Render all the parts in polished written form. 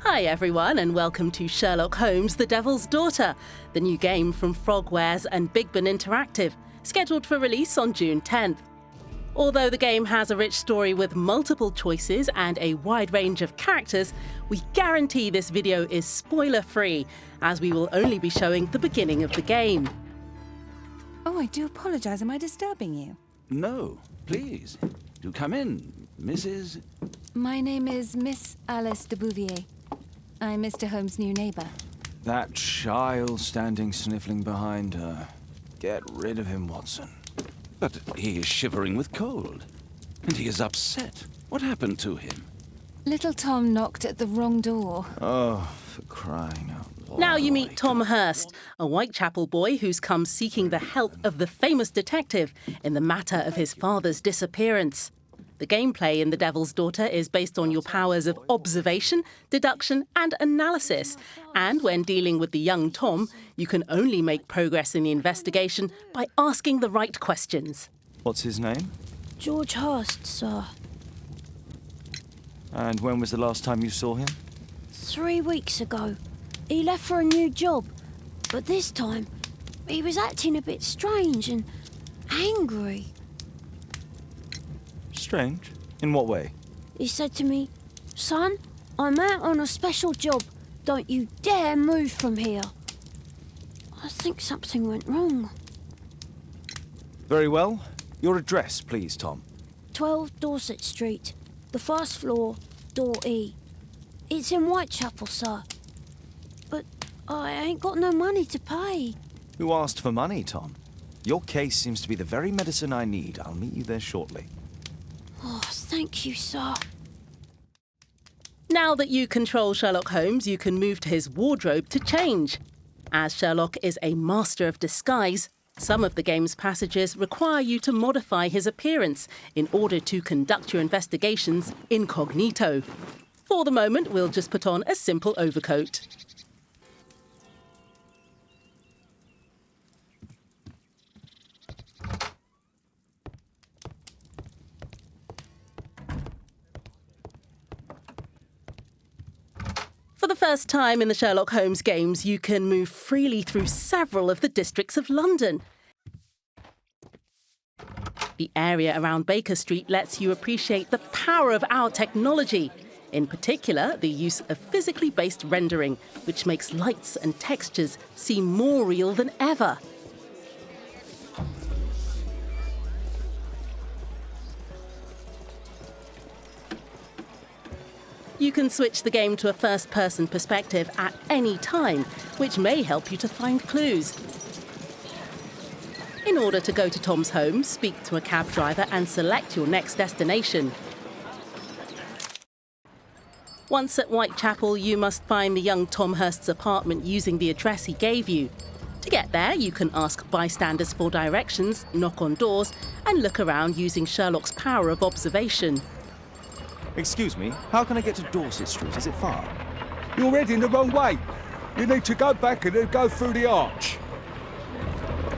Hi everyone and welcome to Sherlock Holmes, The Devil's Daughter, the new game from Frogwares and Big Ben Interactive, scheduled for release on June 10th. Although the game has a rich story with multiple choices and a wide range of characters, we guarantee this video is spoiler-free, as we will only be showing the beginning of the game. Oh, I do apologise. Am I disturbing you? No, please. Do come in, Mrs. My name is Miss Alice de Bouvier. I'm Mr. Holmes' new neighbour. That child standing sniffling behind her. Get rid of him, Watson. But he is shivering with cold. And he is upset. What happened to him? Little Tom knocked at the wrong door. Oh, for crying out loud. Now you meet Tom Hurst, a Whitechapel boy who's come seeking the help of the famous detective in the matter of his father's disappearance. The gameplay in The Devil's Daughter is based on your powers of observation, deduction and analysis. And when dealing with the young Tom, you can only make progress in the investigation by asking the right questions. What's his name? George Hurst, sir. And when was the last time you saw him? 3 weeks ago. He left for a new job. But this time, he was acting a bit strange and angry. Strange? In what way? He said to me, "Son, I'm out on a special job. Don't you dare move from here." I think something went wrong. Very well. Your address, please, Tom. 12 Dorset Street, the first floor, door E. It's in Whitechapel, sir. But I ain't got no money to pay. Who asked for money, Tom? Your case seems to be the very medicine I need. I'll meet you there shortly. Oh, thank you, sir. Now that you control Sherlock Holmes, you can move to his wardrobe to change. As Sherlock is a master of disguise, some of the game's passages require you to modify his appearance in order to conduct your investigations incognito. For the moment, we'll just put on a simple overcoat. For the first time in the Sherlock Holmes games, you can move freely through several of the districts of London. The area around Baker Street lets you appreciate the power of our technology. In particular, the use of physically based rendering, which makes lights and textures seem more real than ever. You can switch the game to a first-person perspective at any time, which may help you to find clues. In order to go to Tom's home, speak to a cab driver and select your next destination. Once at Whitechapel, you must find the young Tom Hurst's apartment using the address he gave you. To get there, you can ask bystanders for directions, knock on doors, and look around using Sherlock's power of observation. Excuse me, how can I get to Dorset Street? Is it far? You're heading the wrong way. You need to go back and then go through the arch.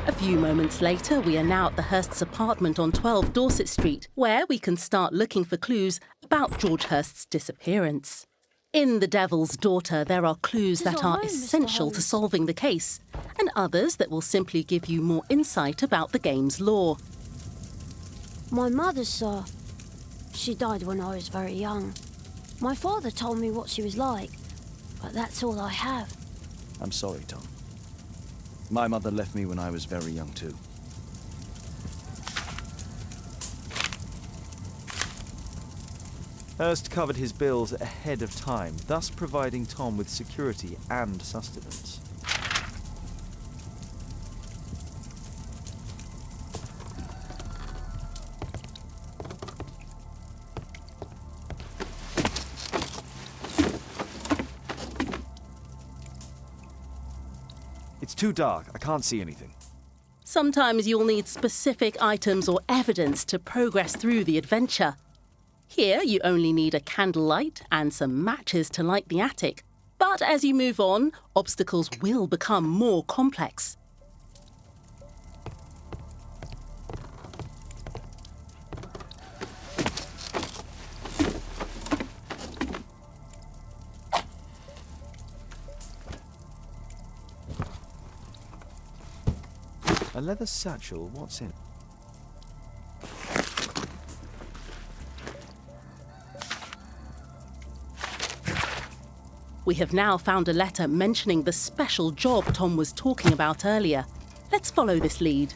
A few moments later, we are now at the Hurst's apartment on 12 Dorset Street, where we can start looking for clues about George Hurst's disappearance. In The Devil's Daughter, there are clues that are essential to solving the case, and others that will simply give you more insight about the game's lore. My mother, sir. She died when I was very young. My father told me what she was like, but that's all I have. I'm sorry, Tom. My mother left me when I was very young, too. Hurst covered his bills ahead of time, thus providing Tom with security and sustenance. It's too dark. I can't see anything. Sometimes you'll need specific items or evidence to progress through the adventure. Here, you only need a candlelight and some matches to light the attic. But as you move on, obstacles will become more complex. A leather satchel, what's in it? We have now found a letter mentioning the special job Tom was talking about earlier. Let's follow this lead.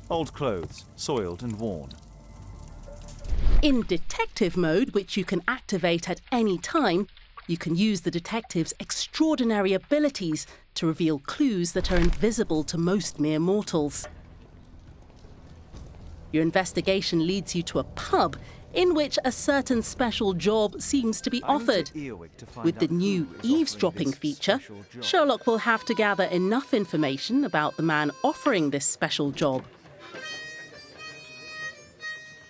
Old clothes, soiled and worn. In detective mode, which you can activate at any time, you can use the detective's extraordinary abilities to reveal clues that are invisible to most mere mortals. Your investigation leads you to a pub in which a certain special job seems to be offered. With the new eavesdropping feature, Sherlock will have to gather enough information about the man offering this special job.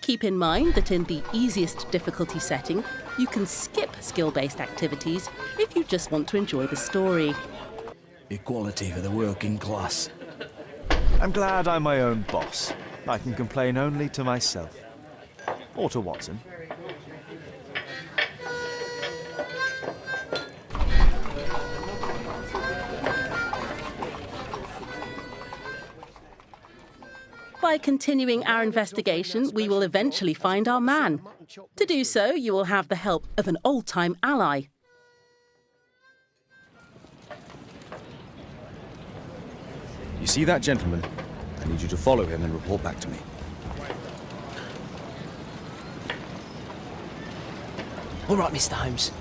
Keep in mind that in the easiest difficulty setting, you can skip skill-based activities if you just want to enjoy the story. Equality for the working class. I'm glad I'm my own boss. I can complain only to myself. Or to Watson. By continuing our investigation, we will eventually find our man. To do so, you will have the help of an old-time ally. You see that gentleman? I need you to follow him and report back to me. All right, Mr. Holmes.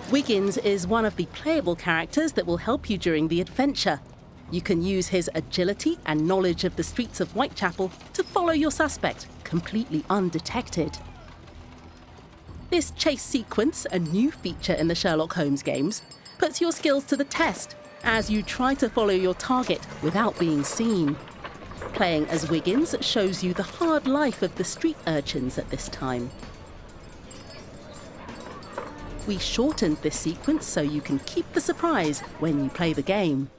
Wiggins is one of the playable characters that will help you during the adventure. You can use his agility and knowledge of the streets of Whitechapel to follow your suspect, completely undetected. This chase sequence, a new feature in the Sherlock Holmes games, puts your skills to the test as you try to follow your target without being seen. Playing as Wiggins shows you the hard life of the street urchins at this time. We shortened this sequence so you can keep the surprise when you play the game.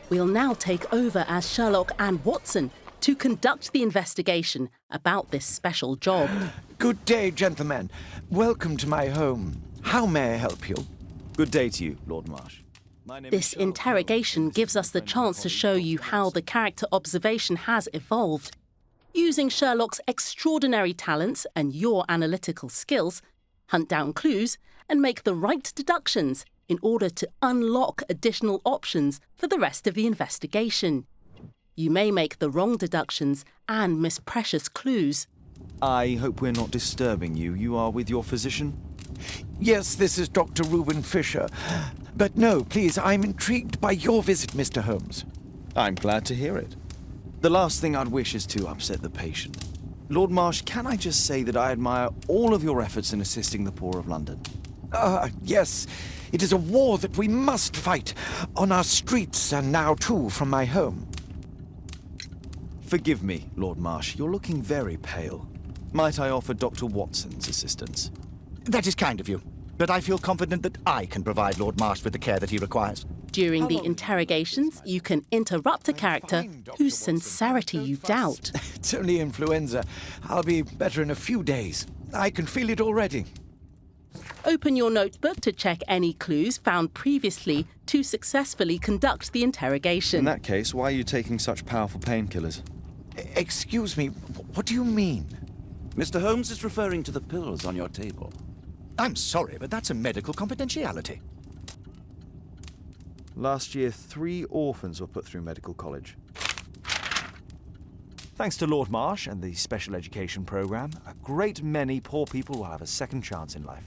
We'll now take over as Sherlock and Watson to conduct the investigation about this special job. Good day, gentlemen. Welcome to my home. How may I help you? Good day to you, Lord Marsh. This interrogation gives us the chance to show you how the character observation has evolved. Using Sherlock's extraordinary talents and your analytical skills, hunt down clues and make the right deductions in order to unlock additional options for the rest of the investigation. You may make the wrong deductions and miss precious clues. I hope we're not disturbing you. You are with your physician? Yes, this is Dr. Reuben Fisher. But no, please, I'm intrigued by your visit, Mr. Holmes. I'm glad to hear it. The last thing I'd wish is to upset the patient. Lord Marsh, can I just say that I admire all of your efforts in assisting the poor of London? Yes. It is a war that we must fight, on our streets and now, too, from my home. Forgive me, Lord Marsh. You're looking very pale. Might I offer Dr. Watson's assistance? That is kind of you, but I feel confident that I can provide Lord Marsh with the care that he requires. During the interrogations, you can interrupt a character whose sincerity you doubt. It's only influenza. I'll be better in a few days. I can feel it already. Open your notebook to check any clues found previously to successfully conduct the interrogation. In that case, why are you taking such powerful painkillers? Excuse me, what do you mean? Mr. Holmes is referring to the pills on your table. I'm sorry, but that's a medical confidentiality. Last year, 3 orphans were put through medical college. Thanks to Lord Marsh and the special education program, a great many poor people will have a second chance in life.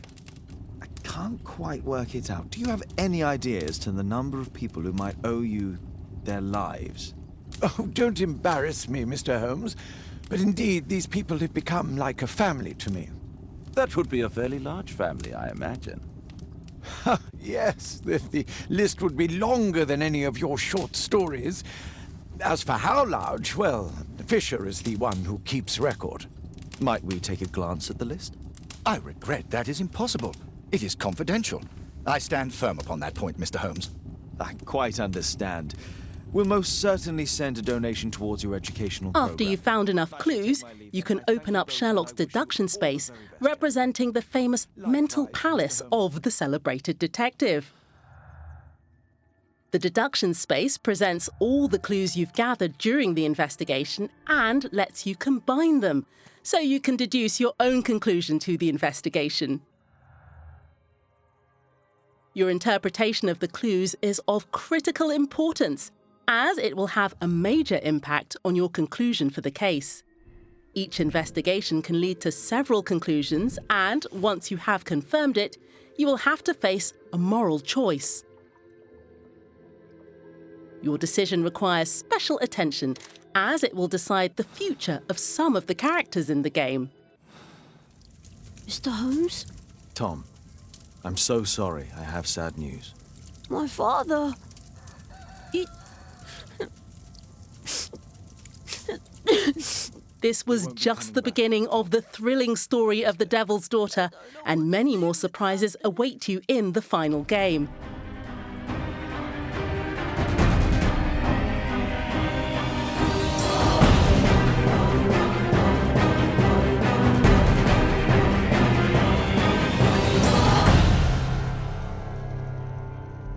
I can't quite work it out. Do you have any idea as to the number of people who might owe you their lives? Oh, don't embarrass me, Mr. Holmes. But indeed, these people have become like a family to me. That would be a fairly large family, I imagine. Yes, the list would be longer than any of your short stories. As for how large, well, Fisher is the one who keeps record. Might we take a glance at the list? I regret that is impossible. It is confidential. I stand firm upon that point, Mr. Holmes. I quite understand. We'll most certainly send a donation towards your educational program. After you've found enough clues, you can open up Sherlock's deduction space, representing the famous mental palace of the celebrated detective. The deduction space presents all the clues you've gathered during the investigation and lets you combine them, so you can deduce your own conclusion to the investigation. Your interpretation of the clues is of critical importance, as it will have a major impact on your conclusion for the case. Each investigation can lead to several conclusions, and once you have confirmed it, you will have to face a moral choice. Your decision requires special attention, as it will decide the future of some of the characters in the game. Mr. Holmes? Tom, I'm so sorry. I have sad news. My father... This was just the beginning of the thrilling story of the Devil's Daughter, and many more surprises await you in the final game.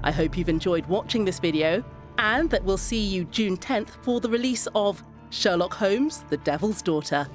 I hope you've enjoyed watching this video, and that we'll see you June 10th for the release of Sherlock Holmes, The Devil's Daughter.